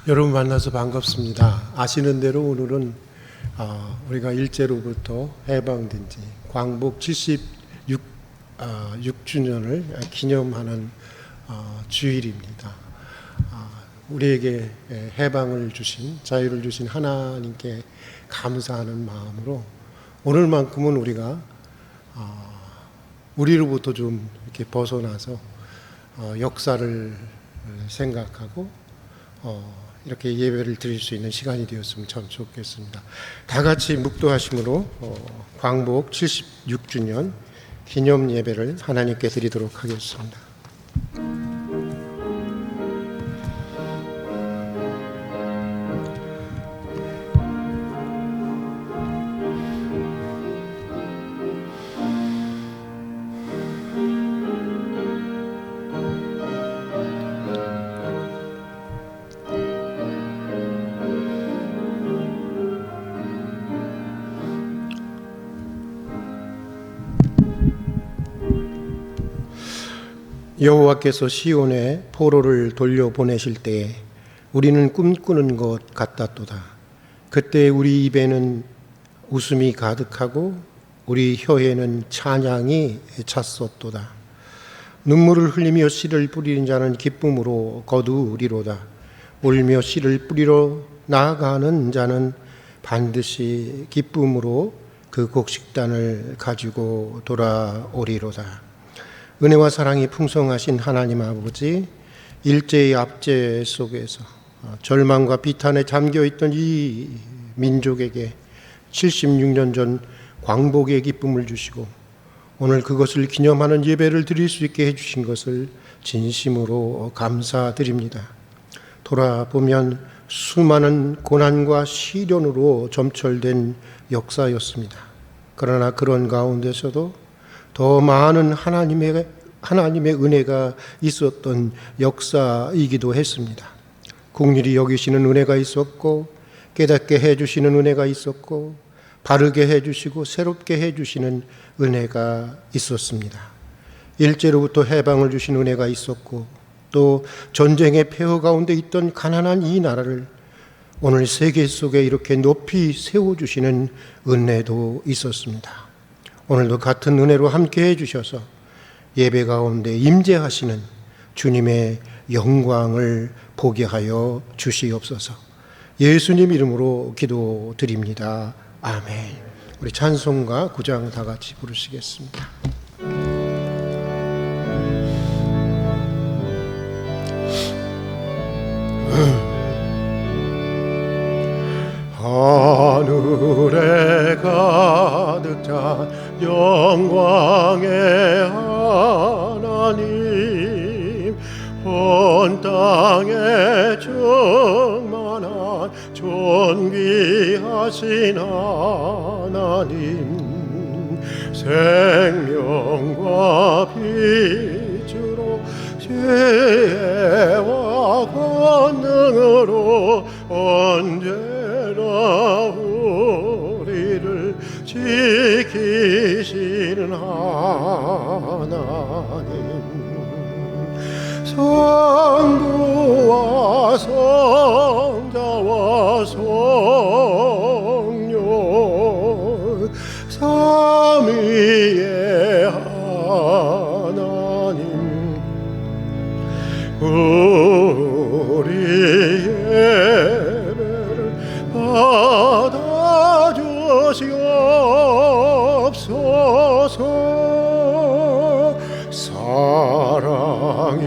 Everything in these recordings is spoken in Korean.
여러분 만나서 반갑습니다. 아시는 대로 오늘은 우리가 일제로부터 해방된 지 광복 76주년을 기념하는 주일입니다. 우리에게 해방을 주신, 자유를 주신 하나님께 감사하는 마음으로 오늘만큼은 우리가 우리로부터 좀 이렇게 벗어나서 역사를 생각하고 이렇게 예배를 드릴 수 있는 시간이 되었으면 참 좋겠습니다. 다 같이 묵도하심으로 광복 76주년 기념 예배를 하나님께 드리도록 하겠습니다. 여호와께서 시온에 포로를 돌려보내실 때에 우리는 꿈꾸는 것 같았도다. 그때 우리 입에는 웃음이 가득하고 우리 혀에는 찬양이 찼었도다. 눈물을 흘리며 씨를 뿌리는 자는 기쁨으로 거두리로다. 울며 씨를 뿌리러 나아가는 자는 반드시 기쁨으로 그 곡식단을 가지고 돌아오리로다. 은혜와 사랑이 풍성하신 하나님 아버지, 일제의 압제 속에서 절망과 비탄에 잠겨있던 이 민족에게 76년 전 광복의 기쁨을 주시고 오늘 그것을 기념하는 예배를 드릴 수 있게 해주신 것을 진심으로 감사드립니다. 돌아보면 수많은 고난과 시련으로 점철된 역사였습니다. 그러나 그런 가운데서도 더 많은 하나님의 은혜가 있었던 역사이기도 했습니다. 긍휼히 여기시는 은혜가 있었고, 깨닫게 해주시는 은혜가 있었고, 바르게 해주시고 새롭게 해주시는 은혜가 있었습니다. 일제로부터 해방을 주신 은혜가 있었고, 또 전쟁의 폐허 가운데 있던 가난한 이 나라를 오늘 세계 속에 이렇게 높이 세워주시는 은혜도 있었습니다. 오늘도 같은 은혜로 함께 해주셔서 예배 가운데 임재하시는 주님의 영광을 보게 하여 주시옵소서. 예수님 이름으로 기도드립니다. 아멘. 우리 찬송가 9장 다 같이 부르시겠습니다. 하늘에 가득 찬 영광의 하나님, 온 땅에 충만한 존귀하신 하나님, 생명과 빛으로 지혜와 권능으로 언제나 우리를 지키시는 하나님, 성부와 성자와 성령 삼위의 하나님, 우리 예배를 받아주시옵소서. 사랑이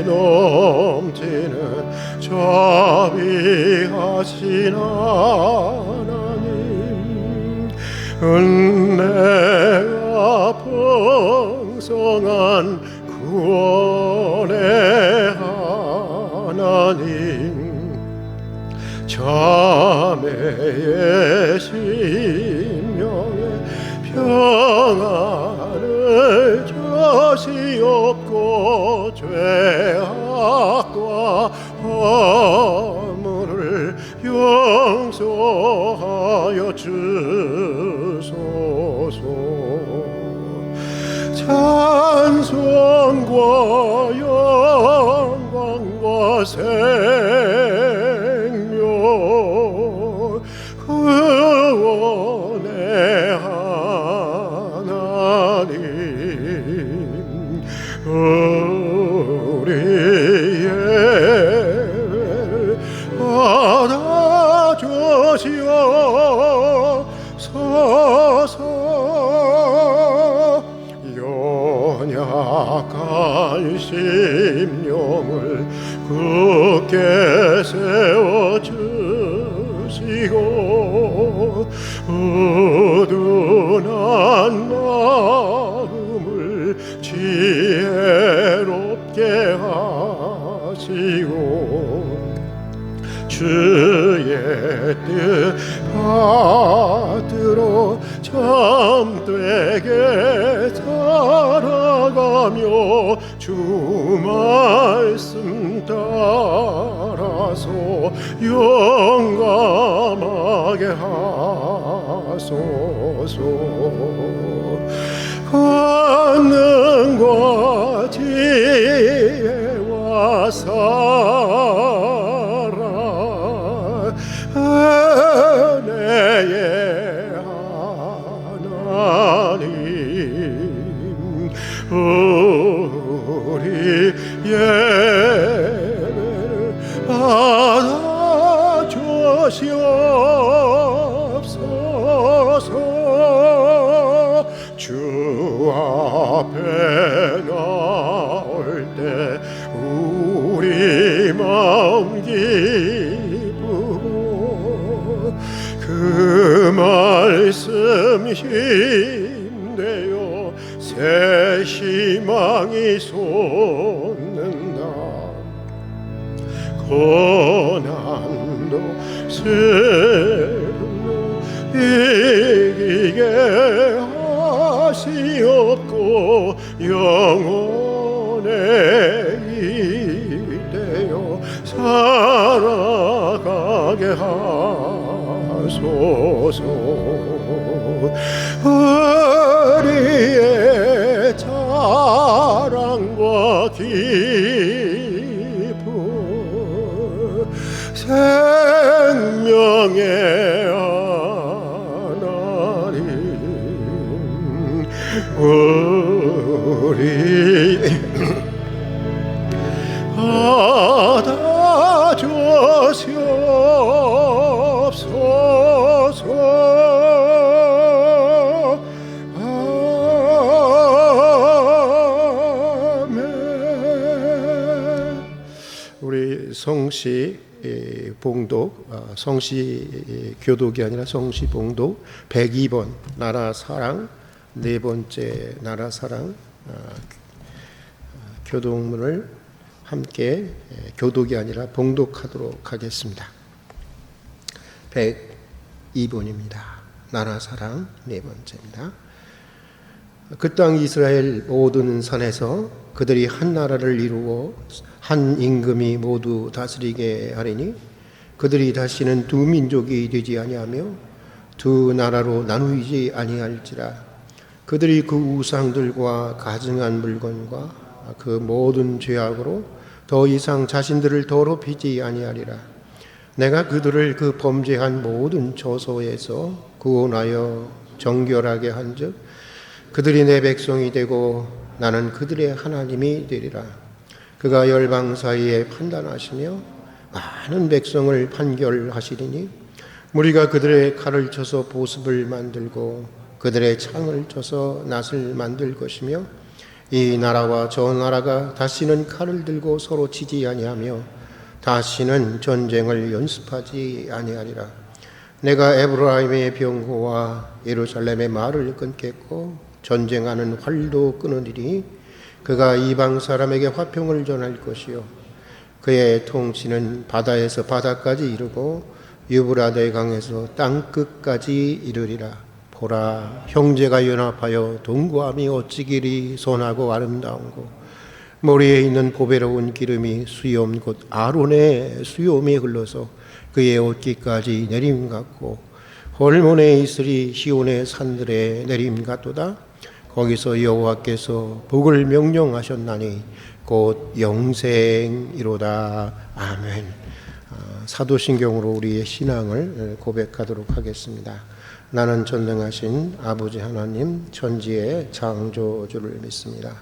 넘치는 자비하신 하나님, 은혜가 풍성한 구원의 하나님, 자매의 심령에 평안을 주시옵고 죄악과 허물을 용서하여 주소서. 찬송과 영광과 생명 구원의 하나님 우리의 받아주시옵소서. 연약한 심령을 굳게 세워주시고 어두운 마음을 지혜롭게 하시고 주의 뜻 받들어 참되게 살아가며 주 말씀 따라서 용감하게 하소서. 권능과 지혜와 사랑 은혜의 하나님 우리 예배를 받아주시옵소서. 주 앞에 나올 때 우리 마음 기쁘고 그 말씀 힘내어 새 희망이 솟는다. 고난도 슬픔도 이기게 하시옵고 영혼에 이대어 살아가게 하소서. 우리의 자랑과 기쁨 생명의 하나님 우리 받아주시옵소서. 아멘. 우리 성시 봉독, 성시 교독이 아니라 성시 봉독 102번 나라 사랑, 네 번째 나라 사랑 교독문을 함께 교독이 아니라 봉독하도록 하겠습니다. 102번입니다. 나라 사랑 네 번째입니다. 그 땅 이스라엘 모든 산에서 그들이 한 나라를 이루어 한 임금이 모두 다스리게 하리니 그들이 다시는 두 민족이 되지 아니하며 두 나라로 나누이지 아니할지라. 그들이 그 우상들과 가증한 물건과 그 모든 죄악으로 더 이상 자신들을 더럽히지 아니하리라. 내가 그들을 그 범죄한 모든 저소에서 구원하여 정결하게 한즉 그들이 내 백성이 되고 나는 그들의 하나님이 되리라. 그가 열방 사이에 판단하시며 많은 백성을 판결하시리니 무리가 그들의 칼을 쳐서 보습을 만들고 그들의 창을 쳐서 낫을 만들 것이며 이 나라와 저 나라가 다시는 칼을 들고 서로 치지 아니하며 다시는 전쟁을 연습하지 아니하리라. 내가 에브라임의 병고와 예루살렘의 말을 끊겠고 전쟁하는 활도 끊으리니 그가 이방 사람에게 화평을 전할 것이요 그의 통치는 바다에서 바다까지 이르고 유브라데 강에서 땅 끝까지 이르리라. 보라, 형제가 연합하여 동거함이 어찌길이 선하고 아름다운고 머리에 있는 보배로운 기름이 수염 곧 아론의 수염이 흘러서 그의 옷깃까지 내림 같고 홀몬에 있으리 시온의 산들에 내림 같도다. 거기서 여호와께서 복을 명령하셨나니 곧 영생이로다. 아멘. 사도신경으로 우리의 신앙을 고백하도록 하겠습니다. 나는 전능하신 아버지 하나님 천지의 창조주를 믿습니다.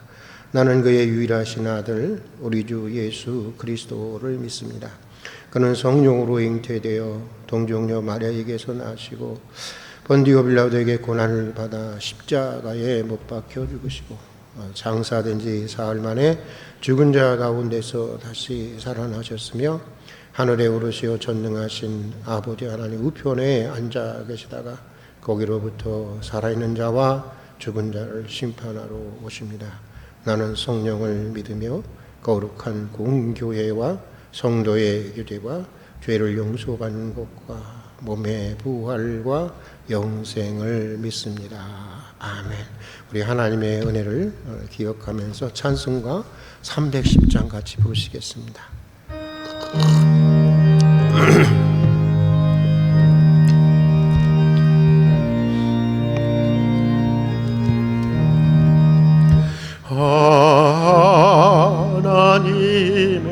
나는 그의 유일하신 아들 우리 주 예수 그리스도를 믿습니다. 그는 성령으로 잉태되어 동정녀 마리아에게서 나시고 본디오 빌라도에게 고난을 받아 십자가에 못 박혀 죽으시고 장사된 지 사흘 만에 죽은 자 가운데서 다시 살아나셨으며 하늘에 오르시어 전능하신 아버지 하나님 우편에 앉아 계시다가 거기로부터 살아있는 자와 죽은 자를 심판하러 오십니다. 나는 성령을 믿으며 거룩한 공교회와 성도의 교제와 죄를 용서받는 것과 몸의 부활과 영생을 믿습니다. 아멘. 우리 하나님의 은혜를 기억하면서 찬송가 310장 같이 부르시겠습니다. 하나님의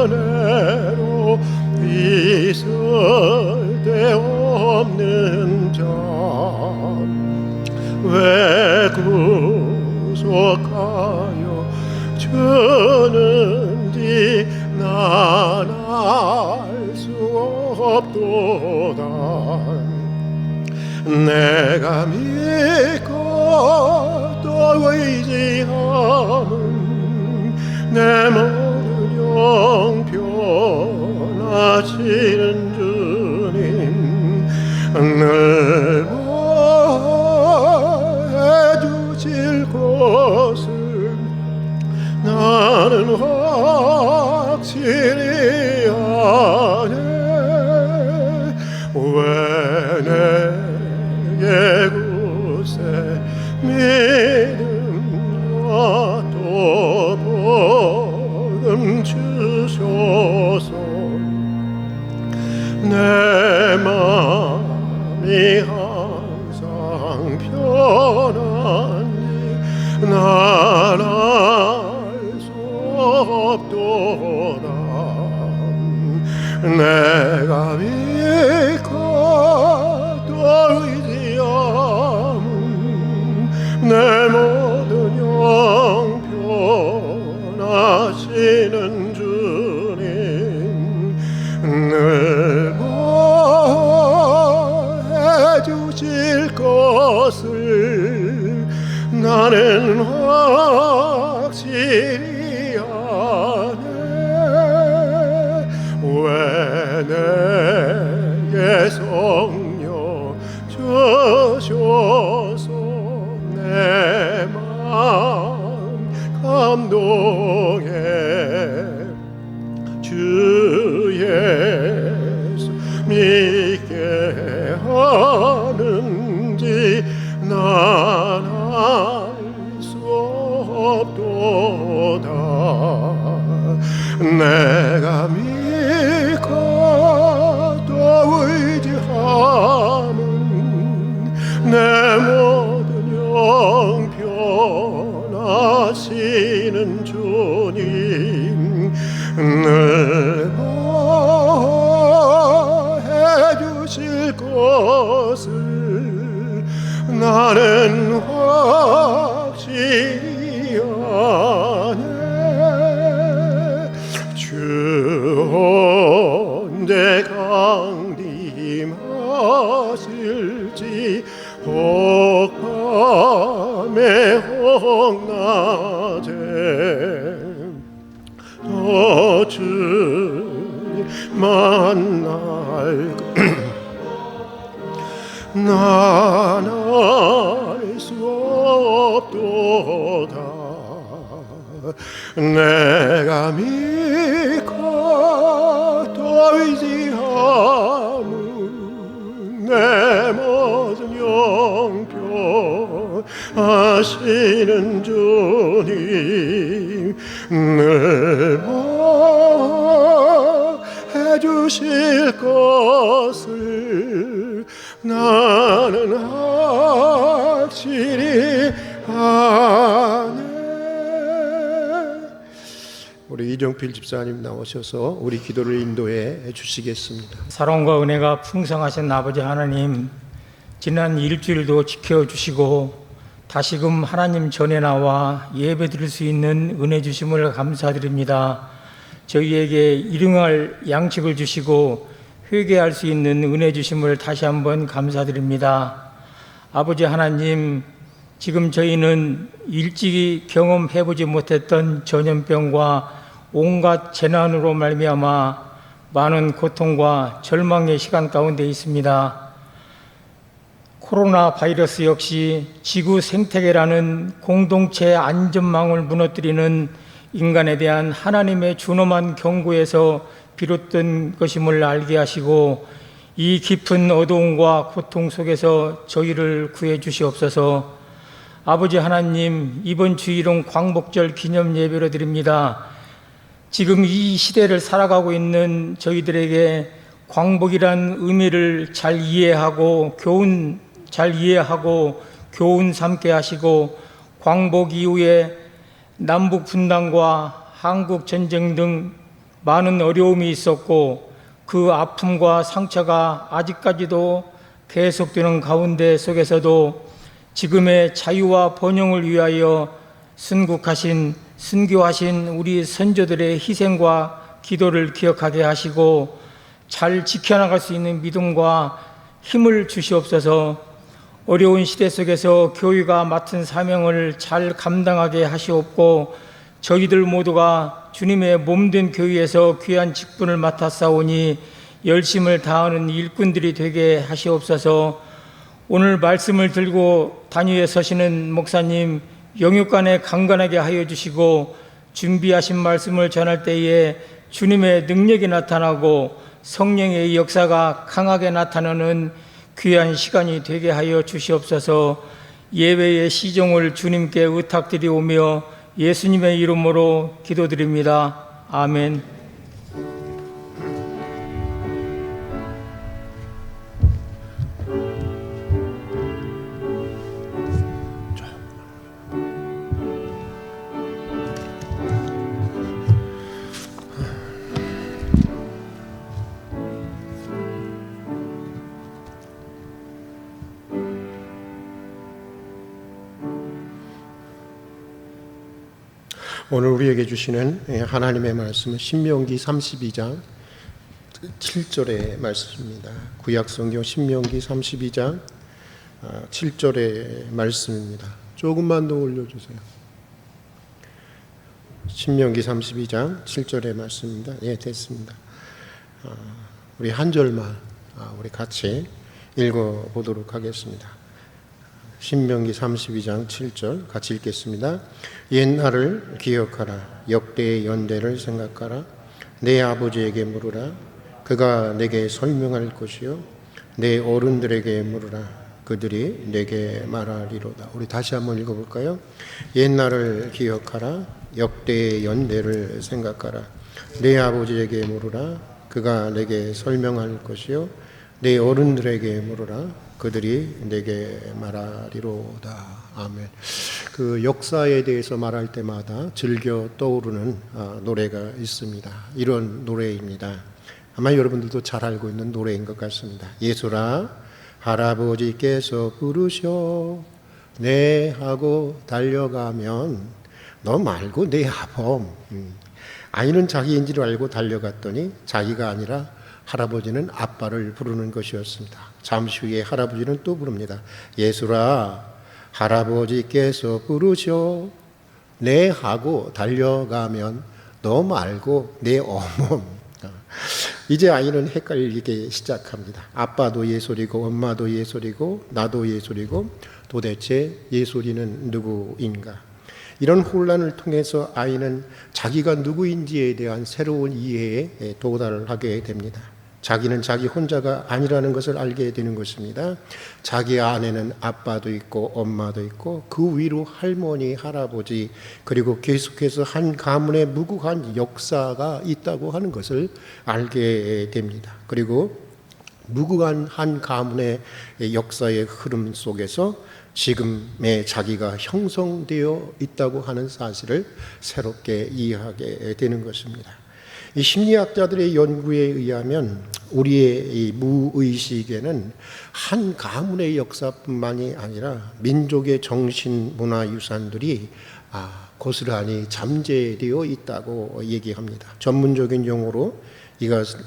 은혜로 있을 데 없는 자 왜 구속하여 주는지 난 알 수 없도다. 내가 믿고 또 의지함은 내 모든 영변하시는 주님 늘 보해주실 것을 나는 확실히 아네. 왜 내게 굳세 믿음과 또 복음 주셔서 내 맘이 항상 편한지 난 알 수 없도다. 내가 믿고 또 의지함은 내 모든 영변하시는 주님 늘 보해주실 것을 나는 확실히 아네. 왜 내게 성령 주셔서 내 마음 감동해 주 예수 믿게 하는지 난 알 수 없도다. 내가 믿고 또 의지함은 내 모든 영변하시는 주님 늘 보해주실 것을 나는 확실히 아네. 주 언제 강림하실지 혹밤에 혹낮에 또 주님 만날 난 알 수 없도다. 내가 믿고 또 의지함은 내 모든 영변하시는 주님 늘 보해주실 것을 나는 확실히 아네. 우리 이정필 집사님 나오셔서 우리 기도를 인도해 주시겠습니다. 사랑과 은혜가 풍성하신 아버지 하나님, 지난 일주일도 지켜주시고 다시금 하나님 전에 나와 예배 드릴 수 있는 은혜 주심을 감사드립니다. 저희에게 일용할 양식을 주시고 회개할 수 있는 은혜 주심을 다시 한번 감사드립니다. 아버지 하나님, 지금 저희는 일찍이 경험해보지 못했던 전염병과 온갖 재난으로 말미암아 많은 고통과 절망의 시간 가운데 있습니다. 코로나 바이러스 역시 지구 생태계라는 공동체 안전망을 무너뜨리는 인간에 대한 하나님의 준엄한 경고에서 비롯된 것임을 알게 하시고 이 깊은 어두움과 고통 속에서 저희를 구해 주시옵소서. 아버지 하나님, 이번 주일은 광복절 기념 예배로 드립니다. 지금 이 시대를 살아가고 있는 저희들에게 광복이란 의미를 잘 이해하고 교훈 삼게 하시고, 광복 이후에 남북 분단과 한국 전쟁 등 많은 어려움이 있었고 그 아픔과 상처가 아직까지도 계속되는 가운데 속에서도 지금의 자유와 번영을 위하여 순교하신 우리 선조들의 희생과 기도를 기억하게 하시고 잘 지켜나갈 수 있는 믿음과 힘을 주시옵소서. 어려운 시대 속에서 교회가 맡은 사명을 잘 감당하게 하시옵고 저희들 모두가 주님의 몸된 교회에서 귀한 직분을 맡아 싸우니 열심을 다하는 일꾼들이 되게 하시옵소서. 오늘 말씀을 들고 단위에 서시는 목사님 영육간에 강건하게 하여 주시고 준비하신 말씀을 전할 때에 주님의 능력이 나타나고 성령의 역사가 강하게 나타나는 귀한 시간이 되게 하여 주시옵소서. 예배의 시종을 주님께 의탁드리오며 예수님의 이름으로 기도드립니다. 아멘. 오늘 우리에게 주시는 하나님의 말씀은 신명기 32장 7절의 말씀입니다. 구약성경 신명기 32장 7절의 말씀입니다. 조금만 더 올려주세요. 신명기 32장 7절의 말씀입니다. 예, 됐습니다. 우리 한 절만 우리 같이 읽어보도록 하겠습니다. 신명기 32장 7절 같이 읽겠습니다. 옛날을 기억하라. 역대의 연대를 생각하라. 내 아버지에게 물으라. 그가 내게 설명할 것이요 내 어른들에게 물으라. 그들이 내게 말하리로다. 우리 다시 한번 읽어볼까요? 옛날을 기억하라. 역대의 연대를 생각하라. 내 아버지에게 물으라. 그가 내게 설명할 것이요 내 어른들에게 물으라. 그들이 내게 말하리로다. 아멘. 그 역사에 대해서 말할 때마다 즐겨 떠오르는 노래가 있습니다. 이런 노래입니다. 아마 여러분들도 잘 알고 있는 노래인 것 같습니다. 예수라 할아버지께서 부르셔 내 하고 달려가면 너 말고 내 아범. 아이는 자기인 줄 알고 달려갔더니 자기가 아니라 할아버지는 아빠를 부르는 것이었습니다. 잠시 후에 할아버지는 또 부릅니다. 예수라 할아버지께서 부르셔 내 하고 달려가면 너 말고 내 어멈. 이제 아이는 헷갈리기 시작합니다. 아빠도 예솔이고 엄마도 예솔이고 나도 예솔이고 도대체 예솔이는 누구인가? 이런 혼란을 통해서 아이는 자기가 누구인지에 대한 새로운 이해에 도달하게 됩니다. 자기는 자기 혼자가 아니라는 것을 알게 되는 것입니다. 자기 안에는 아빠도 있고 엄마도 있고 그 위로 할머니, 할아버지 그리고 계속해서 한 가문의 무궁한 역사가 있다고 하는 것을 알게 됩니다. 그리고 무궁한 한 가문의 역사의 흐름 속에서 지금의 자기가 형성되어 있다고 하는 사실을 새롭게 이해하게 되는 것입니다. 이 심리학자들의 연구에 의하면 우리의 이 무의식에는 한 가문의 역사뿐만이 아니라 민족의 정신 문화 유산들이 고스란히 잠재되어 있다고 얘기합니다. 전문적인 용어로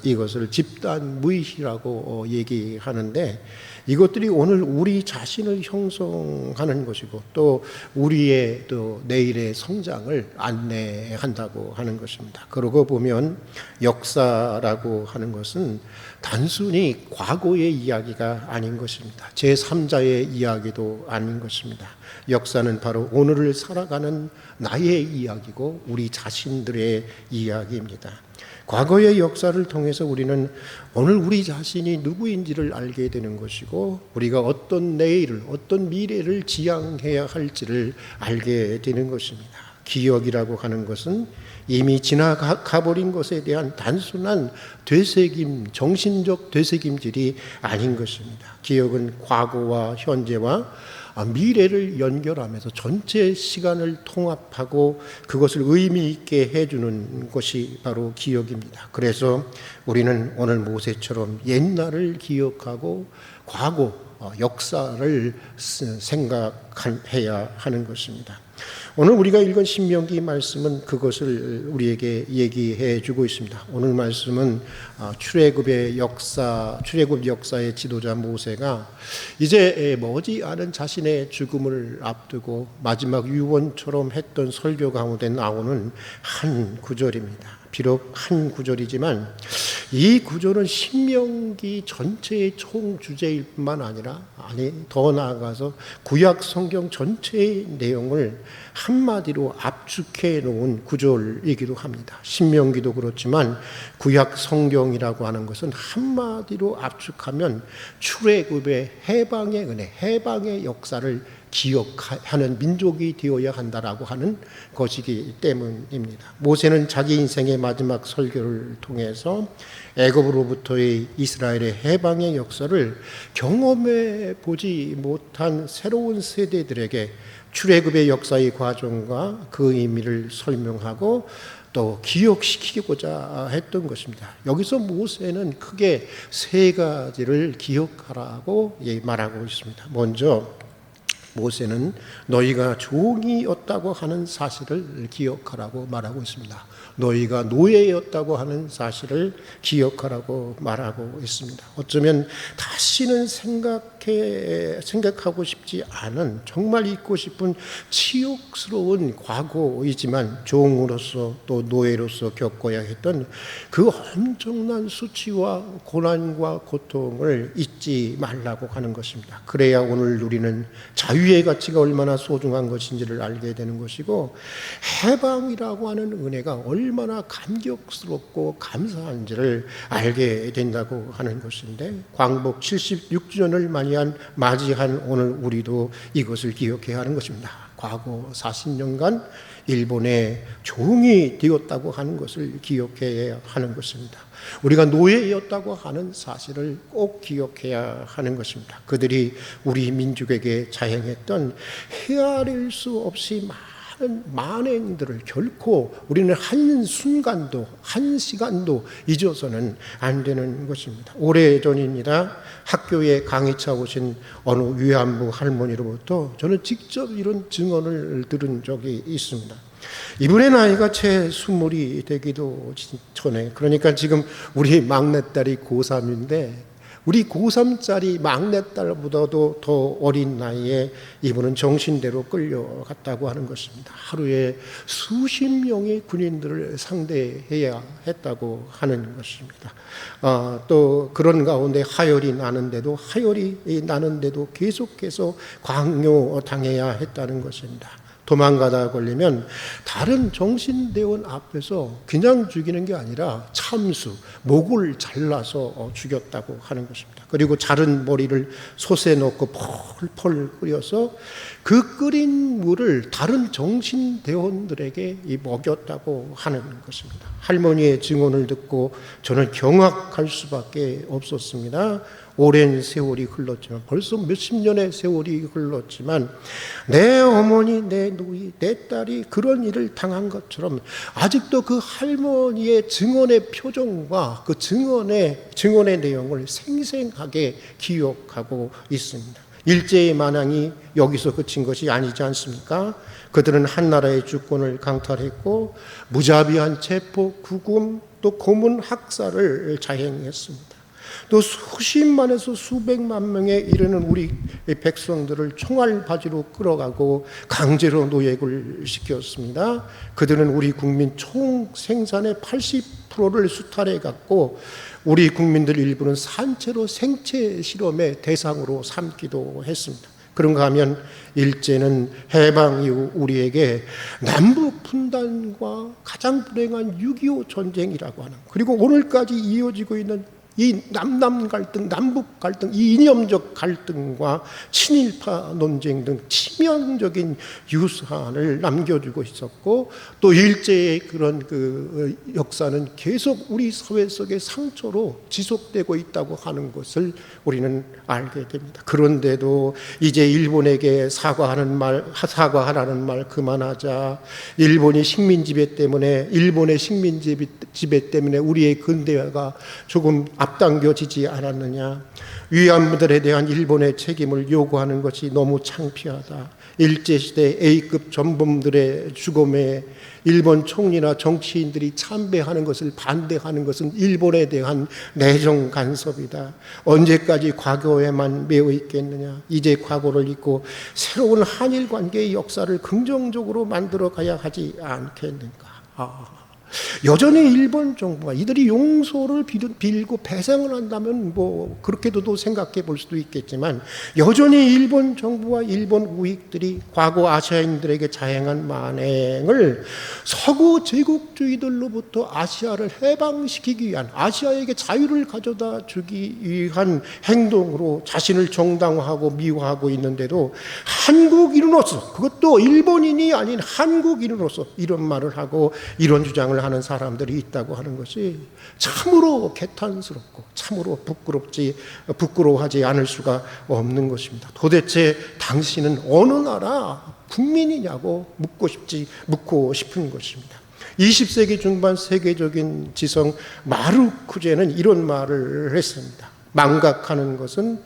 이것을 집단 무의식이라고 얘기하는데, 이것들이 오늘 우리 자신을 형성하는 것이고 또 우리의 또 내일의 성장을 안내한다고 하는 것입니다. 그러고 보면 역사라고 하는 것은 단순히 과거의 이야기가 아닌 것입니다. 제3자의 이야기도 아닌 것입니다. 역사는 바로 오늘을 살아가는 나의 이야기고 우리 자신들의 이야기입니다. 과거의 역사를 통해서 우리는 오늘 우리 자신이 누구인지를 알게 되는 것이고, 우리가 어떤 내일을, 어떤 미래를 지향해야 할지를 알게 되는 것입니다. 기억이라고 하는 것은 이미 지나가버린 것에 대한 단순한 되새김, 정신적 되새김질이 아닌 것입니다. 기억은 과거와 현재와 미래를 연결하면서 전체 시간을 통합하고 그것을 의미 있게 해주는 것이 바로 기억입니다. 그래서 우리는 오늘 모세처럼 옛날을 기억하고 과거, 역사를 생각해야 하는 것입니다. 오늘 우리가 읽은 신명기 말씀은 그것을 우리에게 얘기해 주고 있습니다. 오늘 말씀은 출애굽 역사의 지도자 모세가 이제 머지않은 자신의 죽음을 앞두고 마지막 유언처럼 했던 설교 가운데 나오는 한 구절입니다. 비록 한 구절이지만 이 구절은 신명기 전체의 총주제일 뿐만 아니라 더 나아가서 구약 성경 전체의 내용을 한마디로 압축해 놓은 구절이기도 합니다. 신명기도 그렇지만 구약 성경이라고 하는 것은 한마디로 압축하면 출애굽의 해방의 은혜, 해방의 역사를 기억하는 민족이 되어야 한다라고 하는 것이기 때문입니다. 모세는 자기 인생의 마지막 설교를 통해서 애굽으로부터의 이스라엘의 해방의 역사를 경험해 보지 못한 새로운 세대들에게 출애굽의 역사의 과정과 그 의미를 설명하고 또 기억시키고자 했던 것입니다. 여기서 모세는 크게 세 가지를 기억하라고 말하고 있습니다. 먼저 모세는 너희가 종이었다고 하는 사실을 기억하라고 말하고 있습니다. 너희가 노예였다고 하는 사실을 기억하라고 말하고 있습니다. 어쩌면 다시는 생각하고 싶지 않은, 정말 잊고 싶은 치욕스러운 과거이지만 종으로서 또 노예로서 겪어야 했던 그 엄청난 수치와 고난과 고통을 잊지 말라고 하는 것입니다. 그래야 오늘 누리는 자유의 가치가 얼마나 소중한 것인지를 알게 되는 것이고, 해방이라고 하는 은혜가 얼마나 감격스럽고 감사한지를 알게 된다고 하는 것인데, 광복 76주년을 맞이한 오늘 우리도 이것을 기억해야 하는 것입니다. 과거 40년간 일본의 종이 되었다고 하는 것을 기억해야 하는 것입니다. 우리가 노예였다고 하는 사실을 꼭 기억해야 하는 것입니다. 그들이 우리 민족에게 자행했던 헤아릴 수 없이 많은 만행들을 결코 우리는 한순간도 한시간도 잊어서는 안 되는 것입니다. 오래전입니다. 학교에 강의차 오신 어느 위안부 할머니로부터 저는 직접 이런 증언을 들은 적이 있습니다. 이분의 나이가 채 20이 되기도 전에, 그러니까 지금 우리 막내딸이 고3인데 우리 고3짜리 막내딸보다도 더 어린 나이에 이분은 정신대로 끌려갔다고 하는 것입니다. 하루에 수십 명의 군인들을 상대해야 했다고 하는 것입니다. 또 그런 가운데 하혈이 나는데도 계속해서 강요당해야 했다는 것입니다. 도망가다 걸리면 다른 정신대원 앞에서 그냥 죽이는 게 아니라 참수, 목을 잘라서 죽였다고 하는 것입니다. 그리고 자른 머리를 솥에 넣고 펄펄 끓여서 그 끓인 물을 다른 정신대원들에게 먹였다고 하는 것입니다. 할머니의 증언을 듣고 저는 경악할 수밖에 없었습니다. 오랜 세월이 흘렀지만, 벌써 몇십 년의 세월이 흘렀지만 내 어머니, 내 누이, 내 딸이 그런 일을 당한 것처럼 아직도 그 할머니의 증언의 표정과 그 증언의 내용을 생생하게 기억하고 있습니다. 일제의 만행이 여기서 그친 것이 아니지 않습니까? 그들은 한 나라의 주권을 강탈했고 무자비한 체포, 구금, 또 고문 학살을 자행했습니다. 또 수십만에서 수백만 명에 이르는 우리 백성들을 총알바지로 끌어가고 강제로 노역을 시켰습니다. 그들은 우리 국민 총 생산의 80%를 수탈해갔고 우리 국민들 일부는 산채로 생체 실험의 대상으로 삼기도 했습니다. 그런가 하면 일제는 해방 이후 우리에게 남북 분단과 가장 불행한 6.25 전쟁이라고 하는, 그리고 오늘까지 이어지고 있는 이 남남 갈등, 남북 갈등, 이 이념적 갈등과 친일파 논쟁 등 치명적인 유산을 남겨주고 있었고, 또 일제의 그런 그 역사는 계속 우리 사회 속의 상처로 지속되고 있다고 하는 것을 우리는 알게 됩니다. 그런데도 이제 일본에게 사과하라는 말 그만하자. 일본이 식민지배 때문에, 일본의 식민지배 때문에 우리의 근대화가 조금 앞당겨지지 않았느냐. 위안부들에 대한 일본의 책임을 요구하는 것이 너무 창피하다. 일제시대 A급 전범들의 죽음에 일본 총리나 정치인들이 참배하는 것을 반대하는 것은 일본에 대한 내정 간섭이다. 언제까지 과거에만 매여 있겠느냐. 이제 과거를 잊고 새로운 한일 관계의 역사를 긍정적으로 만들어 가야 하지 않겠는가. 여전히 일본 정부가 이들이 용서를 빌고 배상을 한다면 뭐 그렇게도 생각해 볼 수도 있겠지만, 여전히 일본 정부와 일본 우익들이 과거 아시아인들에게 자행한 만행을 서구 제국주의들로부터 아시아를 해방시키기 위한, 아시아에게 자유를 가져다 주기 위한 행동으로 자신을 정당화하고 미화하고 있는데도 한국인으로서, 그것도 일본인이 아닌 한국인으로서 이런 말을 하고 이런 주장을 하는 사람들이 있다고 하는 것이 참으로 개탄스럽고 참으로 부끄러워하지 않을 수가 없는 것입니다. 도대체 당신은 어느 나라 국민이냐고 묻고 싶은 것입니다. 20세기 중반 세계적인 지성 마르쿠제는 이런 말을 했습니다. 망각하는 것은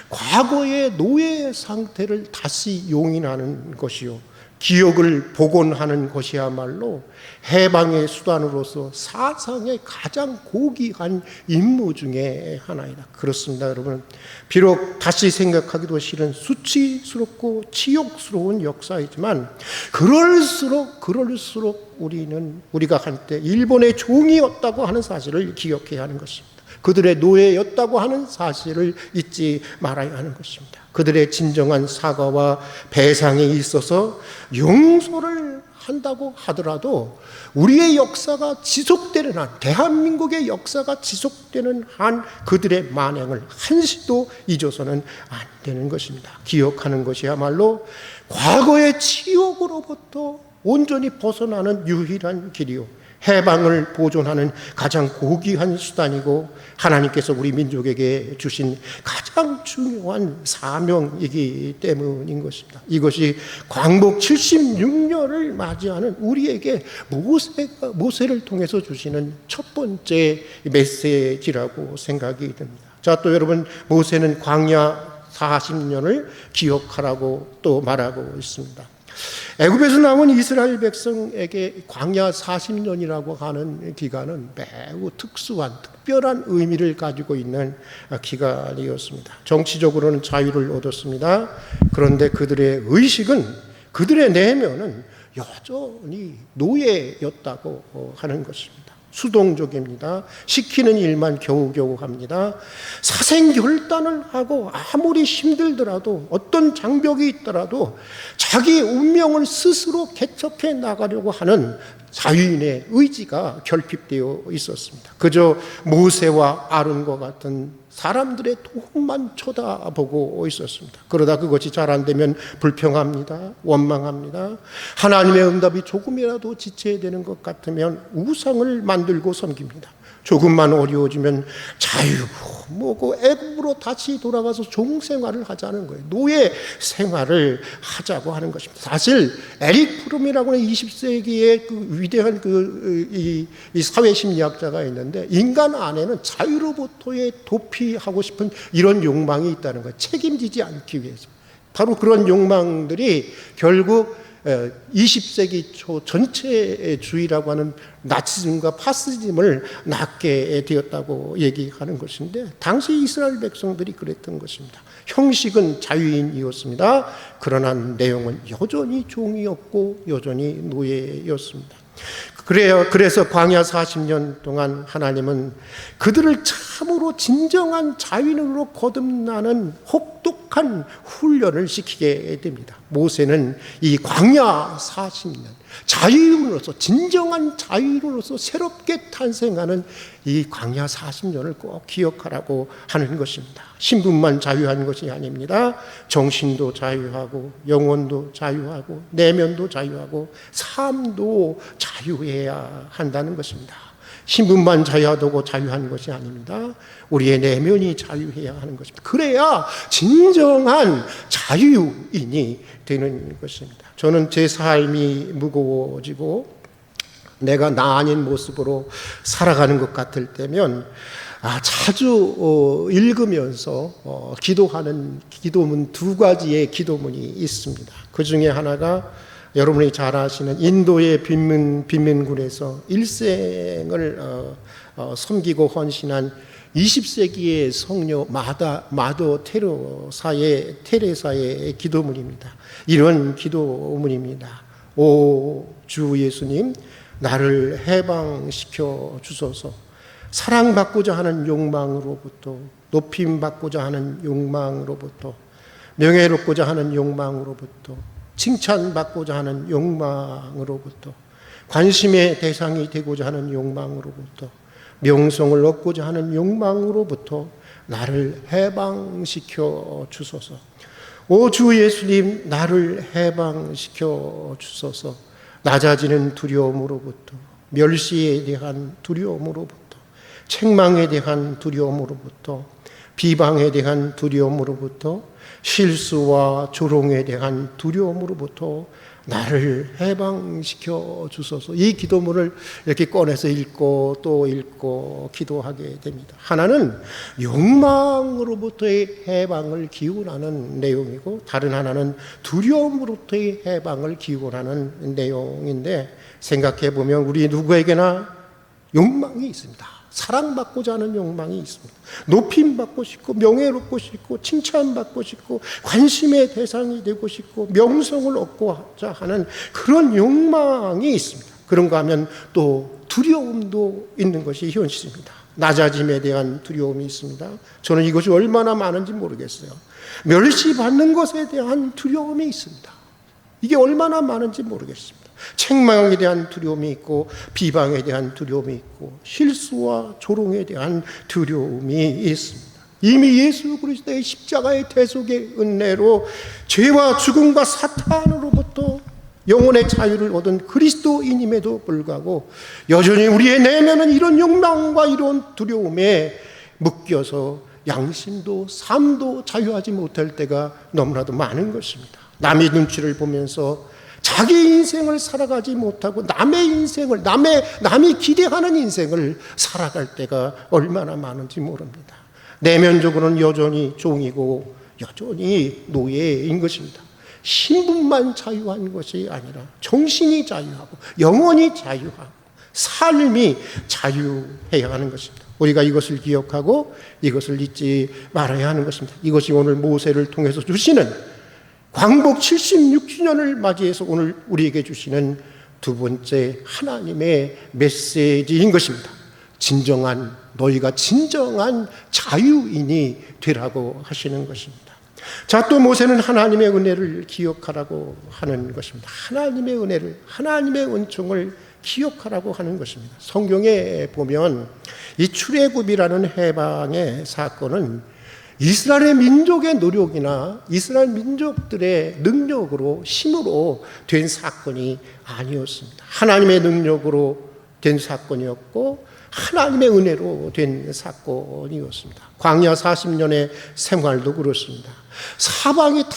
과거의 노예 상태를 다시 용인하는 것이요, 기억을 복원하는 것이야말로 해방의 수단으로서 사상의 가장 고귀한 임무 중에 하나이다. 그렇습니다, 여러분. 비록 다시 생각하기도 싫은 수치스럽고 치욕스러운 역사이지만 그럴수록 우리가 한때 일본의 종이었다고 하는 사실을 기억해야 하는 것입니다. 그들의 노예였다고 하는 사실을 잊지 말아야 하는 것입니다. 그들의 진정한 사과와 배상에 있어서 용서를 한다고 하더라도 우리의 역사가 지속되는 한, 대한민국의 역사가 지속되는 한 그들의 만행을 한시도 잊어서는 안 되는 것입니다. 기억하는 것이야말로 과거의 치욕으로부터 온전히 벗어나는 유일한 길이요, 해방을 보존하는 가장 고귀한 수단이고 하나님께서 우리 민족에게 주신 가장 중요한 사명이기 때문인 것입니다. 이것이 광복 76년을 맞이하는 우리에게 모세를 통해서 주시는 첫 번째 메시지라고 생각이 듭니다. 자, 또 여러분, 모세는 광야 40년을 기억하라고 또 말하고 있습니다. 애굽에서 나온 이스라엘 백성에게 광야 40년이라고 하는 기간은 매우 특별한 의미를 가지고 있는 기간이었습니다. 정치적으로는 자유를 얻었습니다. 그런데 그들의 의식은, 그들의 내면은 여전히 노예였다고 하는 것입니다. 수동적입니다. 시키는 일만 겨우겨우 합니다. 사생결단을 하고 아무리 힘들더라도, 어떤 장벽이 있더라도 자기 운명을 스스로 개척해 나가려고 하는 자유인의 의지가 결핍되어 있었습니다. 그저 모세와 아론과 같은 사람들의 도움만 쳐다보고 있었습니다. 그러다 그것이 잘 안 되면 불평합니다. 원망합니다. 하나님의 응답이 조금이라도 지체되는 것 같으면 우상을 만들고 섬깁니다. 조금만 어려워지면 자유고 뭐고 애국으로 다시 돌아가서 종 생활을 하자는 거예요. 노예 생활을 하자고 하는 것입니다. 사실 에릭 프롬이라고 하는 20세기의 그 위대한 이 사회 심리학자가 있는데, 인간 안에는 자유로부터의 도피하고 싶은 이런 욕망이 있다는 거예요. 책임지지 않기 위해서. 바로 그런 욕망들이 결국 20세기 초 전체주의라고 하는 나치즘과 파시즘을 낳게 되었다고 얘기하는 것인데, 당시 이스라엘 백성들이 그랬던 것입니다. 형식은 자유인이었습니다. 그러나 내용은 여전히 종이었고 여전히 노예였습니다. 그래서 광야 40년 동안 하나님은 그들을 참으로 진정한 자유인으로 거듭나는 혹독한 훈련을 시키게 됩니다. 모세는 이 광야 40년 자유인으로서, 진정한 자유인으로서 새롭게 탄생하는 이 광야 40년을 꼭 기억하라고 하는 것입니다. 신분만 자유한 것이 아닙니다. 정신도 자유하고 영혼도 자유하고 내면도 자유하고 삶도 자유해야 한다는 것입니다. 신분만 자유하고 자유한 것이 아닙니다. 우리의 내면이 자유해야 하는 것입니다. 그래야 진정한 자유인이 되는 것입니다. 저는 제 삶이 무거워지고 내가 나 아닌 모습으로 살아가는 것 같을 때면 자주 읽으면서 기도하는 기도문, 두 가지의 기도문이 있습니다. 그 중에 하나가 여러분이 잘 아시는 인도의 빈민군에서 일생을 섬기고 헌신한 20세기의 성녀 마더 테레사의 기도문입니다. 이런 기도문입니다. 오 주 예수님, 나를 해방시켜 주소서. 사랑받고자 하는 욕망으로부터, 높임받고자 하는 욕망으로부터, 명예롭고자 하는 욕망으로부터, 칭찬받고자 하는 욕망으로부터, 관심의 대상이 되고자 하는 욕망으로부터, 명성을 얻고자 하는 욕망으로부터 나를 해방시켜 주소서. 오 주 예수님, 나를 해방시켜 주소서. 낮아지는 두려움으로부터, 멸시에 대한 두려움으로부터, 책망에 대한 두려움으로부터, 비방에 대한 두려움으로부터, 실수와 조롱에 대한 두려움으로부터 나를 해방시켜 주소서. 이 기도문을 이렇게 꺼내서 읽고 또 읽고 기도하게 됩니다. 하나는 욕망으로부터의 해방을 기원하는 내용이고, 다른 하나는 두려움으로부터의 해방을 기원하는 내용인데, 생각해 보면 우리 누구에게나 욕망이 있습니다. 사랑받고자 하는 욕망이 있습니다. 높임받고 싶고, 명예롭고 싶고, 칭찬받고 싶고, 관심의 대상이 되고 싶고, 명성을 얻고자 하는 그런 욕망이 있습니다. 그런가 하면 또 두려움도 있는 것이 현실입니다. 낮아짐에 대한 두려움이 있습니다. 저는 이것이 얼마나 많은지 모르겠어요. 멸시받는 것에 대한 두려움이 있습니다. 이게 얼마나 많은지 모르겠습니다. 책망에 대한 두려움이 있고, 비방에 대한 두려움이 있고, 실수와 조롱에 대한 두려움이 있습니다. 이미 예수 그리스도의 십자가의 대속의 은혜로 죄와 죽음과 사탄으로부터 영혼의 자유를 얻은 그리스도인임에도 불구하고 여전히 우리의 내면은 이런 욕망과 이런 두려움에 묶여서 양심도 삶도 자유하지 못할 때가 너무나도 많은 것입니다. 남의 눈치를 보면서 자기 인생을 살아가지 못하고 남의 인생을, 남이 기대하는 인생을 살아갈 때가 얼마나 많은지 모릅니다. 내면적으로는 여전히 종이고 여전히 노예인 것입니다. 신분만 자유한 것이 아니라 정신이 자유하고 영혼이 자유하고 삶이 자유해야 하는 것입니다. 우리가 이것을 기억하고 이것을 잊지 말아야 하는 것입니다. 이것이 오늘 모세를 통해서 주시는 광복 76주년을 맞이해서 오늘 우리에게 주시는 두 번째 하나님의 메시지인 것입니다. 너희가 진정한 자유인이 되라고 하시는 것입니다. 자, 또 모세는 하나님의 은혜를 기억하라고 하는 것입니다. 하나님의 은혜를, 하나님의 은총을 기억하라고 하는 것입니다. 성경에 보면 이 출애굽이라는 해방의 사건은 이스라엘 민족의 노력이나 이스라엘 민족들의 능력으로, 힘으로 된 사건이 아니었습니다. 하나님의 능력으로 된 사건이었고 하나님의 은혜로 된 사건이었습니다. 광야 40년의 생활도 그렇습니다. 사방이 다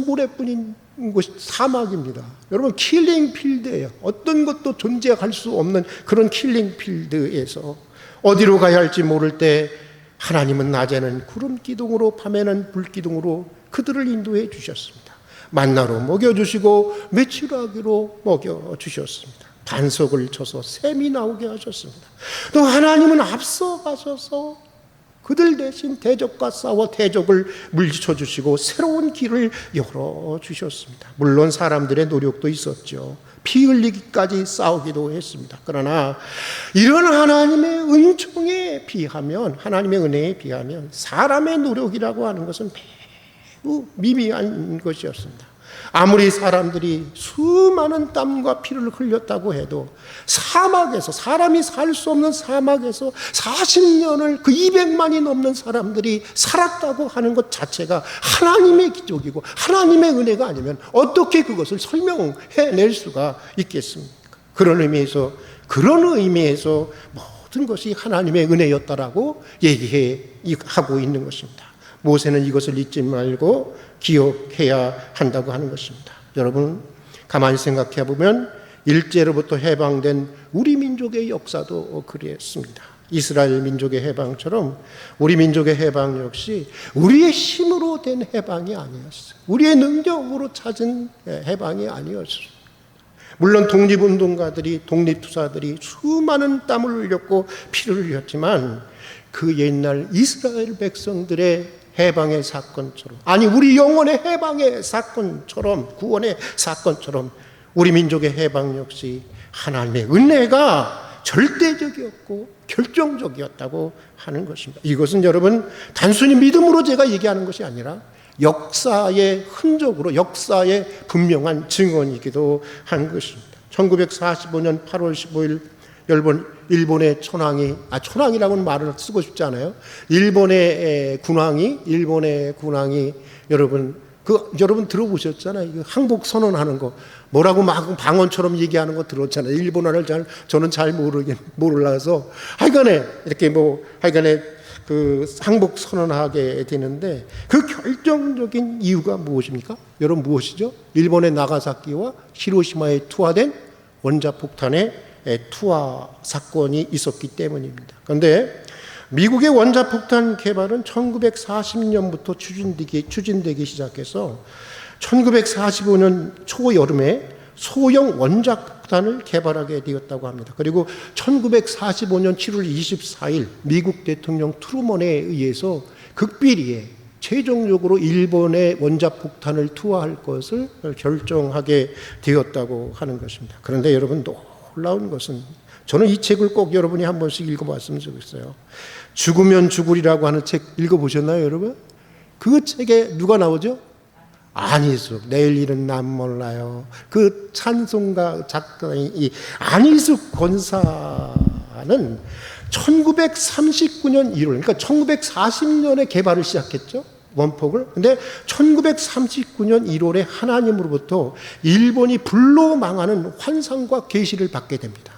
모래뿐인 곳이 사막입니다. 여러분, 킬링 필드예요. 어떤 것도 존재할 수 없는 그런 킬링 필드에서 어디로 가야 할지 모를 때 하나님은 낮에는 구름 기둥으로 밤에는 불 기둥으로 그들을 인도해 주셨습니다. 만나로 먹여주시고 메추라기로 먹여주셨습니다. 반석을 쳐서 샘이 나오게 하셨습니다. 또 하나님은 앞서가셔서 그들 대신 대적과 싸워 대적을 물리쳐 주시고 새로운 길을 열어주셨습니다. 물론 사람들의 노력도 있었죠. 피 흘리기까지 싸우기도 했습니다. 그러나 이런 하나님의 은총에 비하면, 하나님의 은혜에 비하면 사람의 노력이라고 하는 것은 매우 미미한 것이었습니다. 아무리 사람들이 수많은 땀과 피를 흘렸다고 해도 사막에서, 사람이 살 수 없는 사막에서 40년을 그 200만이 넘는 사람들이 살았다고 하는 것 자체가 하나님의 기적이고 하나님의 은혜가 아니면 어떻게 그것을 설명해낼 수가 있겠습니까? 그런 의미에서 모든 것이 하나님의 은혜였다라고 얘기하고 있는 것입니다. 모세는 이것을 잊지 말고 기억해야 한다고 하는 것입니다. 여러분, 가만히 생각해 보면 일제로부터 해방된 우리 민족의 역사도 그랬습니다. 이스라엘 민족의 해방처럼 우리 민족의 해방 역시 우리의 힘으로 된 해방이 아니었어요. 우리의 능력으로 찾은 해방이 아니었어요. 물론 독립운동가들이, 독립투사들이 수많은 땀을 흘렸고 피를 흘렸지만 그 옛날 이스라엘 백성들의 해방의 사건처럼, 아니 우리 영혼의 해방의 사건처럼, 구원의 사건처럼 우리 민족의 해방 역시 하나님의 은혜가 절대적이었고 결정적이었다고 하는 것입니다. 이것은 여러분 단순히 믿음으로 제가 얘기하는 것이 아니라 역사의 흔적으로, 역사의 분명한 증언이기도 한 것입니다. 1945년 8월 15일 일본의 천황이라고는 말을 쓰고 싶지 않아요. 일본의 군왕이 여러분 들어보셨잖아요. 항복 선언하는 거, 뭐라고 막 방언처럼 얘기하는 거 들었잖아요. 일본어를 저는 잘 모르라서 하여간에 그 항복 선언하게 되는데 그 결정적인 이유가 무엇입니까? 여러분 무엇이죠? 일본의 나가사키와 히로시마에 투하된 원자폭탄의 투하 사건이 있었기 때문입니다. 그런데 미국의 원자폭탄 개발은 1940년부터 추진되기 시작해서 1945년 초여름에 소형 원자폭탄을 개발하게 되었다고 합니다. 그리고 1945년 7월 24일 미국 대통령 트루먼에 의해서 극비리에 최종적으로 일본의 원자폭탄을 투하할 것을 결정하게 되었다고 하는 것입니다. 그런데 여러분, 놀라운 것은, 저는 이 책을 꼭 여러분이 한 번씩 읽어봤으면 좋겠어요. 죽으면 죽으리라고 하는 책 읽어보셨나요, 여러분? 그 책에 누가 나오죠? 안희숙, 내일 일은 난 몰라요. 그 찬송가 작가인 이 안희숙 권사는 1939년 1월, 그러니까 1940년에 개발을 시작했죠, 원폭을. 근데 1939년 1월에 하나님으로부터 일본이 불로 망하는 환상과 계시를 받게 됩니다.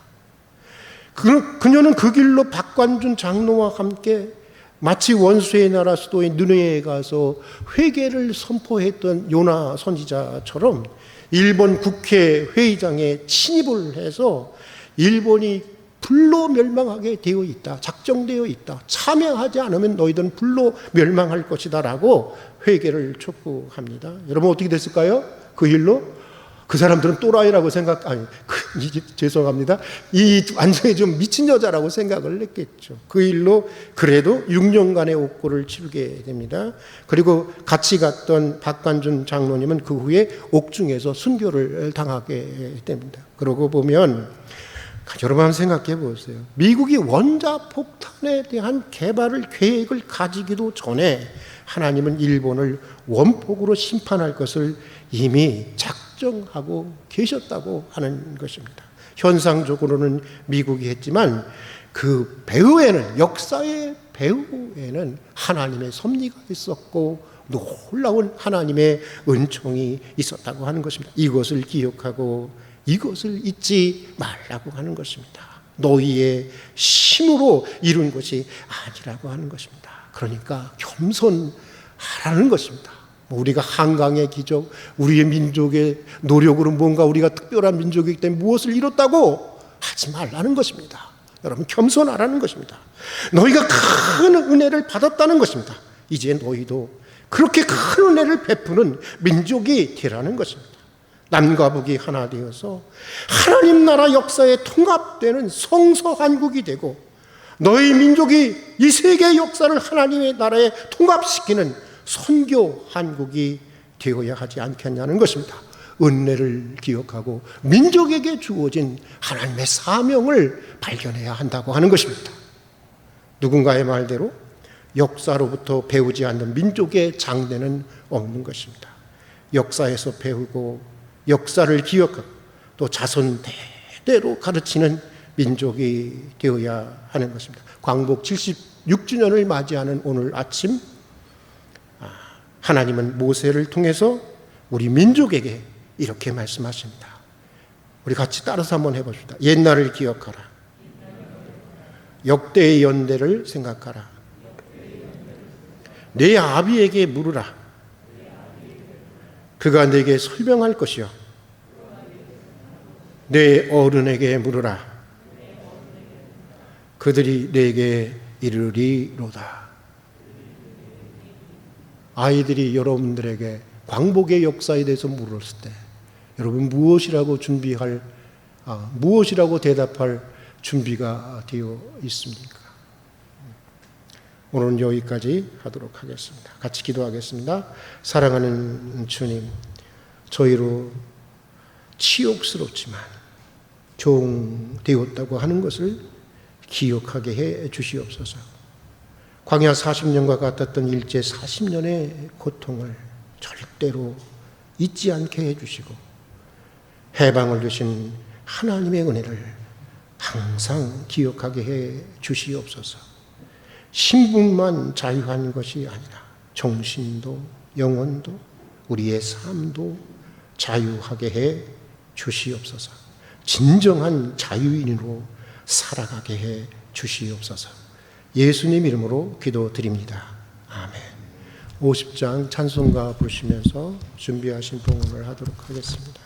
그녀는 그 길로 박관준 장로와 함께 마치 원수의 나라 수도인 느네에 가서 회개를 선포했던 요나 선지자처럼 일본 국회 회의장에 침입을 해서 일본이 불로 멸망하게 되어 있다, 작정되어 있다, 참여하지 않으면 너희들은 불로 멸망할 것이다 라고 회개를 촉구합니다. 여러분 어떻게 됐을까요? 그 일로 그 사람들은 또라이라고 죄송합니다. 이 완전히 좀 미친 여자라고 생각을 했겠죠. 그 일로 그래도 6년간의 옥고를 치르게 됩니다. 그리고 같이 갔던 박관준 장로님은 그 후에 옥중에서 순교를 당하게 됩니다. 그러고 보면 여러분 한번 생각해 보세요. 미국이 원자폭탄에 대한 계획을 가지기도 전에 하나님은 일본을 원폭으로 심판할 것을 이미 작정하고 계셨다고 하는 것입니다. 현상적으로는 미국이 했지만 그 배후에는, 역사의 배후에는 하나님의 섭리가 있었고 놀라운 하나님의 은총이 있었다고 하는 것입니다. 이것을 기억하고 이것을 잊지 말라고 하는 것입니다. 너희의 힘으로 이룬 것이 아니라고 하는 것입니다. 그러니까 겸손하라는 것입니다. 우리가 한강의 기적, 우리의 민족의 노력으로 뭔가 우리가 특별한 민족이기 때문에 무엇을 이뤘다고 하지 말라는 것입니다. 여러분, 겸손하라는 것입니다. 너희가 큰 은혜를 받았다는 것입니다. 이제 너희도 그렇게 큰 은혜를 베푸는 민족이 되라는 것입니다. 남과 북이 하나 되어서 하나님 나라 역사에 통합되는 성서한국이 되고, 너희 민족이 이 세계 역사를 하나님의 나라에 통합시키는 선교한국이 되어야 하지 않겠냐는 것입니다. 은혜를 기억하고 민족에게 주어진 하나님의 사명을 발견해야 한다고 하는 것입니다. 누군가의 말대로 역사로부터 배우지 않는 민족의 장래는 없는 것입니다. 역사에서 배우고 역사를 기억하고 또 자손 대대로 가르치는 민족이 되어야 하는 것입니다. 광복 76주년을 맞이하는 오늘 아침, 하나님은 모세를 통해서 우리 민족에게 이렇게 말씀하십니다. 우리 같이 따라서 한번 해봅시다. 옛날을 기억하라. 역대의 연대를 생각하라. 내 아비에게 물으라. 그가 내게 설명할 것이요. 내 어른에게 물으라. 그들이 내게 이르리로다. 아이들이 여러분들에게 광복의 역사에 대해서 물었을 때 여러분 무엇이라고 대답할 준비가 되어 있습니까? 오늘은 여기까지 하도록 하겠습니다. 같이 기도하겠습니다. 사랑하는 주님, 저희로 치욕스럽지만 종되었다고 하는 것을 기억하게 해 주시옵소서. 광야 40년과 같았던 일제 40년의 고통을 절대로 잊지 않게 해주시고, 해방을 주신 하나님의 은혜를 항상 기억하게 해 주시옵소서. 신분만 자유한 것이 아니라 정신도 영혼도 우리의 삶도 자유하게 해 주시옵소서. 진정한 자유인으로 살아가게 해 주시옵소서. 예수님 이름으로 기도드립니다. 아멘. 50장 찬송가 부르시면서 준비하신 봉헌을 하도록 하겠습니다.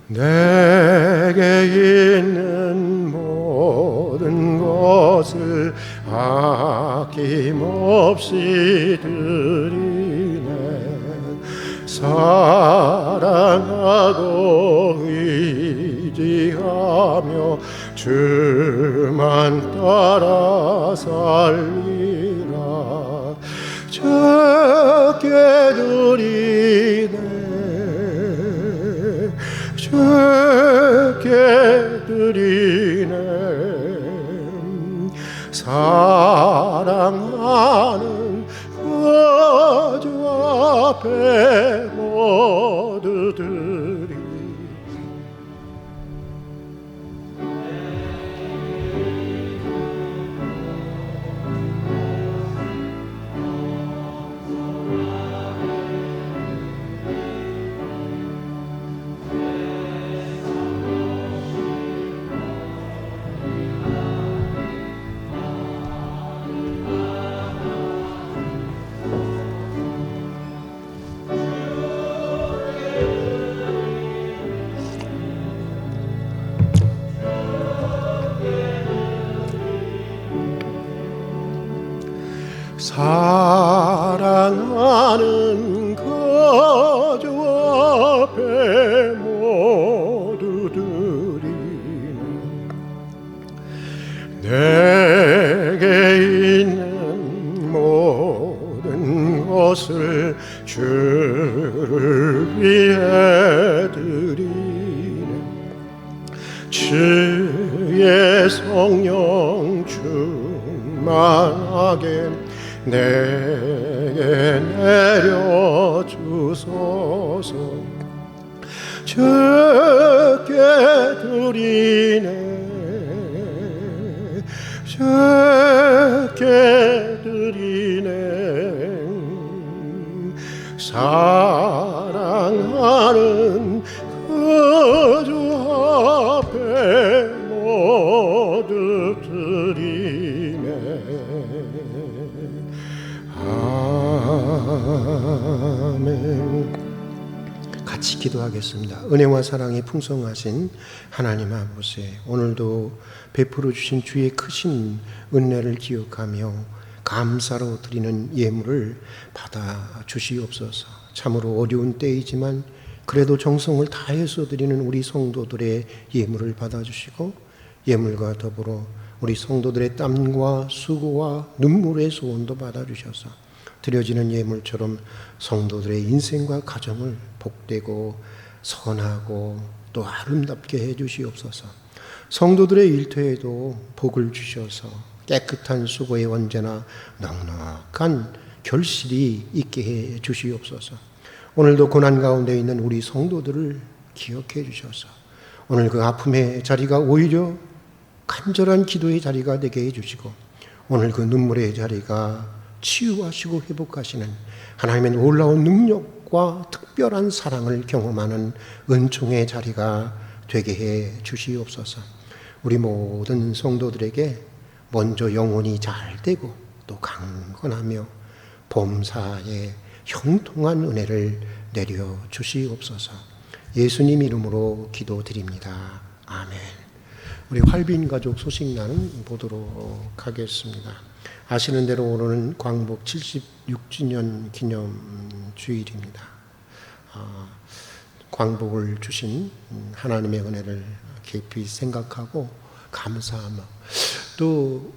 내게 있는 모든 것을 아낌없이 드리네. 사랑하고 의지하며 주만 따라 살리라. 적게 드리네. 적게 드리네. 사랑하는 거주 앞에 모두 드리. 사랑하는 거주 앞에 모두 드리네. 내게 있는 모든 것을 주를 위해 드리네. 주의 성령 충만하게 내게 내려주소서. 적게 드리네. 적게 드리네. 사랑하는 그 주 앞에 모두 드리네. 아멘. 같이 기도하겠습니다. 은혜와 사랑이 풍성하신 하나님 아버지, 오늘도 베풀어 주신 주의 크신 은혜를 기억하며 감사로 드리는 예물을 받아 주시옵소서. 참으로 어려운 때이지만 그래도 정성을 다해서 드리는 우리 성도들의 예물을 받아 주시고, 예물과 더불어 우리 성도들의 땀과 수고와 눈물의 소원도 받아 주셔서 드려지는 예물처럼 성도들의 인생과 가정을 복되고 선하고 또 아름답게 해 주시옵소서. 성도들의 일터에도 복을 주셔서 깨끗한 수고에 언제나 넉넉한 결실이 있게 해 주시옵소서. 오늘도 고난 가운데 있는 우리 성도들을 기억해 주셔서 오늘 그 아픔의 자리가 오히려 간절한 기도의 자리가 되게 해 주시고, 오늘 그 눈물의 자리가 치유하시고 회복하시는 하나님의 놀라운 능력과 특별한 사랑을 경험하는 은총의 자리가 되게 해 주시옵소서. 우리 모든 성도들에게 먼저 영혼이 잘 되고 또 강건하며 범사에 형통한 은혜를 내려 주시옵소서. 예수님 이름으로 기도드립니다. 아멘. 우리 활빈 가족 소식나는 보도록 하겠습니다. 아시는 대로 오늘은 광복 76주년 기념 주일입니다. 광복을 주신 하나님의 은혜를 깊이 생각하고 감사하며, 또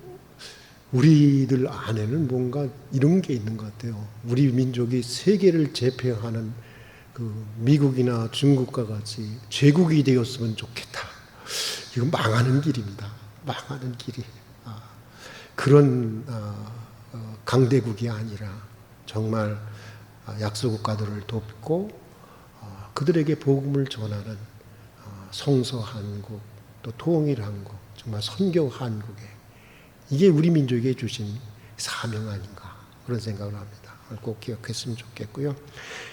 우리들 안에는 뭔가 이런 게 있는 것 같아요. 우리 민족이 세계를 제패하는 그 미국이나 중국과 같이 제국이 되었으면 좋겠다. 이건 망하는 길입니다. 망하는 길이. 그런 강대국이 아니라 정말 약소 국가들을 돕고 그들에게 복음을 전하는 성서 한국, 또 통일 한국, 정말 선교 한국에, 이게 우리 민족에 주신 사명 아닌가, 그런 생각을 합니다. 꼭 기억했으면 좋겠고요.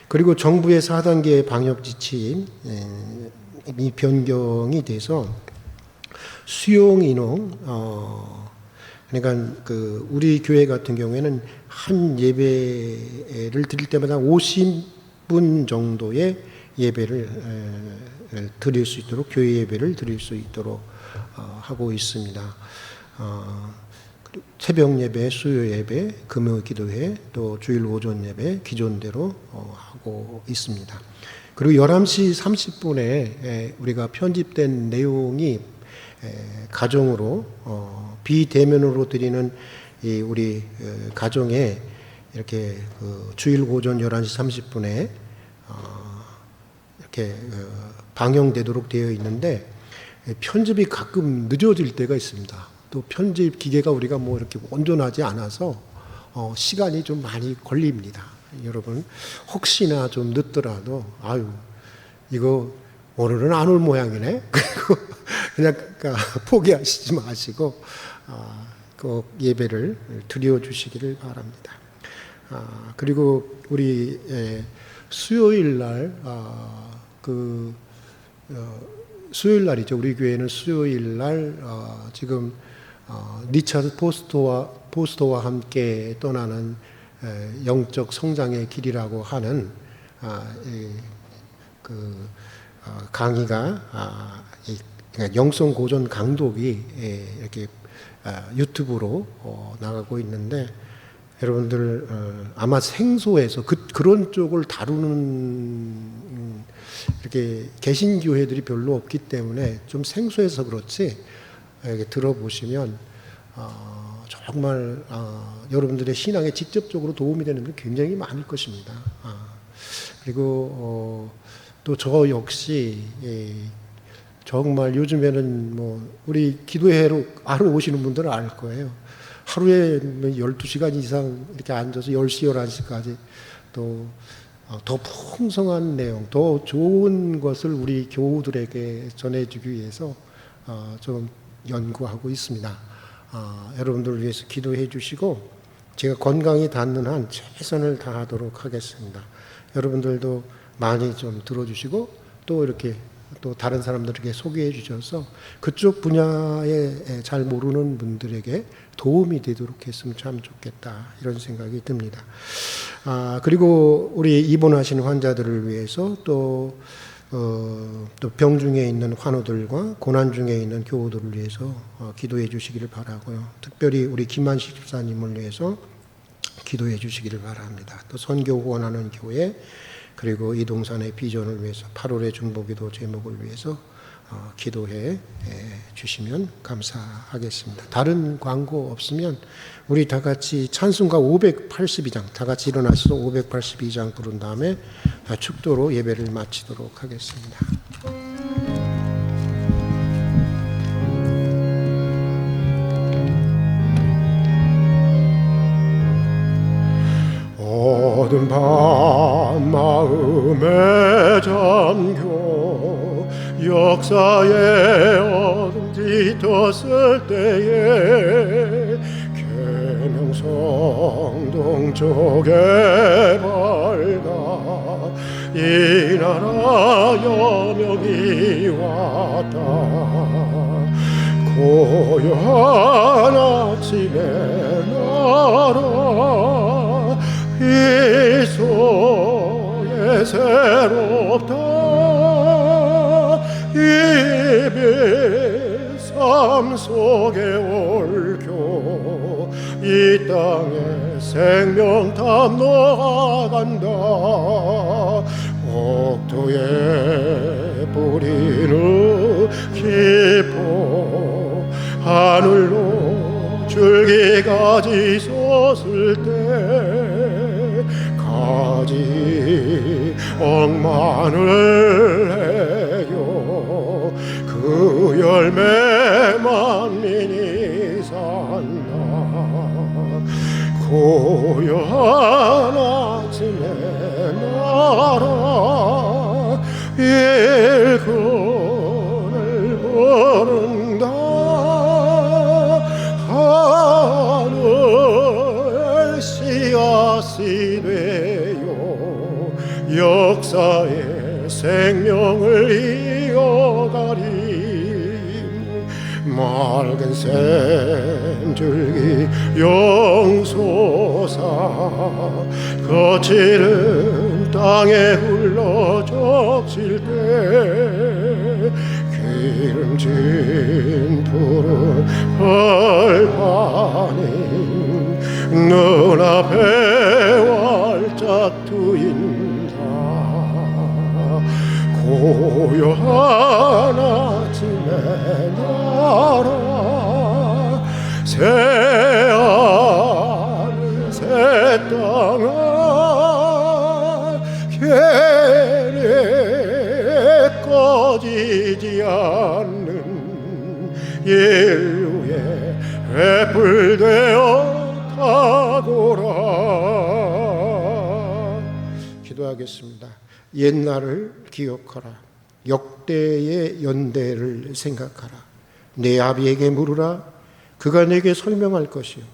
그리고 정부의 4단계 방역 지침이 변경이 돼서 수용 인원, 그러니까 그 우리 교회 같은 경우에는 한 예배를 드릴 때마다 50분 정도의 예배를 드릴 수 있도록, 교회 예배를 드릴 수 있도록 하고 있습니다. 새벽 예배, 수요 예배, 금요 기도회, 또 주일 오전 예배 기존대로 하고 있습니다. 그리고 11시 30분에 우리가 편집된 내용이 가정으로 비대면으로 드리는 이 우리 가정에 이렇게 주일 오전 11시 30분에 이렇게 방영되도록 되어 있는데, 편집이 가끔 늦어질 때가 있습니다. 또 편집 기계가 우리가 뭐 이렇게 온전하지 않아서 시간이 좀 많이 걸립니다. 여러분 혹시나 좀 늦더라도 이거 오늘은 안 올 모양이네. 그리고 그냥 포기하시지 마시고 그 예배를 드려 주시기를 바랍니다. 그리고 우리 수요일 날 수요일 날이죠. 우리 교회는 수요일 날 지금 리차드 포스터와 함께 떠나는 영적 성장의 길이라고 하는 강의가 영성 고전 강독이 이렇게 유튜브로 나가고 있는데, 여러분들 아마 생소해서 그런 쪽을 다루는 이렇게 개신교회들이 별로 없기 때문에 좀 생소해서 그렇지, 이렇게 들어보시면 정말 여러분들의 신앙에 직접적으로 도움이 되는 게 굉장히 많을 것입니다. 그리고 또 저 역시 정말 요즘에는 뭐 우리 기도회로 하러 오시는 분들은 알 거예요. 하루에 12시간 이상 이렇게 앉아서 10시, 11시까지 또 더 풍성한 내용, 더 좋은 것을 우리 교우들에게 전해주기 위해서 좀 연구하고 있습니다. 여러분들을 위해서 기도해 주시고, 제가 건강이 닿는 한 최선을 다하도록 하겠습니다. 여러분들도 많이 좀 들어주시고 또 이렇게 또 다른 사람들에게 소개해 주셔서 그쪽 분야에 잘 모르는 분들에게 도움이 되도록 했으면 참 좋겠다, 이런 생각이 듭니다. 그리고 우리 입원하신 환자들을 위해서 또 병중에 있는 환우들과 고난 중에 있는 교우들을 위해서 기도해 주시기를 바라고요. 특별히 우리 김한식 집사님을 위해서 기도해 주시기를 바랍니다. 또 선교 후원하는 교회, 그리고 이동산의 비전을 위해서 8월의 중보기도 제목을 위해서 기도해 주시면 감사하겠습니다. 다른 광고 없으면 우리 다 같이 찬송가 582장 다 같이 일어나셔서 582장 부른 다음에 축도로 예배를 마치도록 하겠습니다. 어두운 밤 마음에 잠겨 역사의 어둠 짙었을 때에 계명성 동쪽에 밝아 이 나라 여명이 왔다. 고요한 아침의 나라 이 속에 새롭다. 이별 삶 속에 옳교 이 땅에 생명 탐로간다. 옥토에 뿌리는 기포 하늘로 줄기까지 솟을 때 가지 억만을 해요. 그 열매 만민이 산다. 고요한 아침에 나라 일꾼을 부른다. 하늘 씨앗이 되어 역사의 생명을 이어가리. 맑은 샘줄기 용솟아 거칠은 땅에 흘러 적실 때 기름진 푸른 벌판이 눈앞에 활짝 트인다. 고요한 아침에 나라 새하늘 새 땅아 계획 꺼지지 않는 인류의 횃불 되어 가거라. 기도하겠습니다. 옛날을 기억하라. 역대의 연대를 생각하라. 내 아비에게 물으라. 그가 내게 설명할 것이요.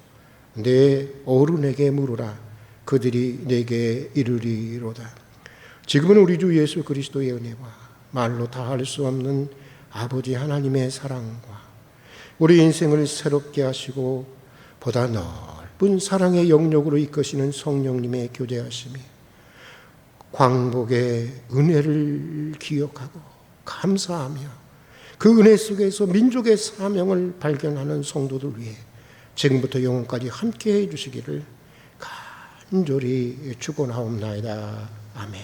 내 어른에게 물으라. 그들이 내게 이르리로다. 지금은 우리 주 예수 그리스도의 은혜와 말로 다 할 수 없는 아버지 하나님의 사랑과 우리 인생을 새롭게 하시고 보다 넓은 사랑의 영역으로 이끄시는 성령님의 교제하심이 광복의 은혜를 기억하고 감사하며 그 은혜 속에서 민족의 사명을 발견하는 성도들 위해 지금부터 영원까지 함께해 주시기를 간절히 축원하옵나이다. 아멘.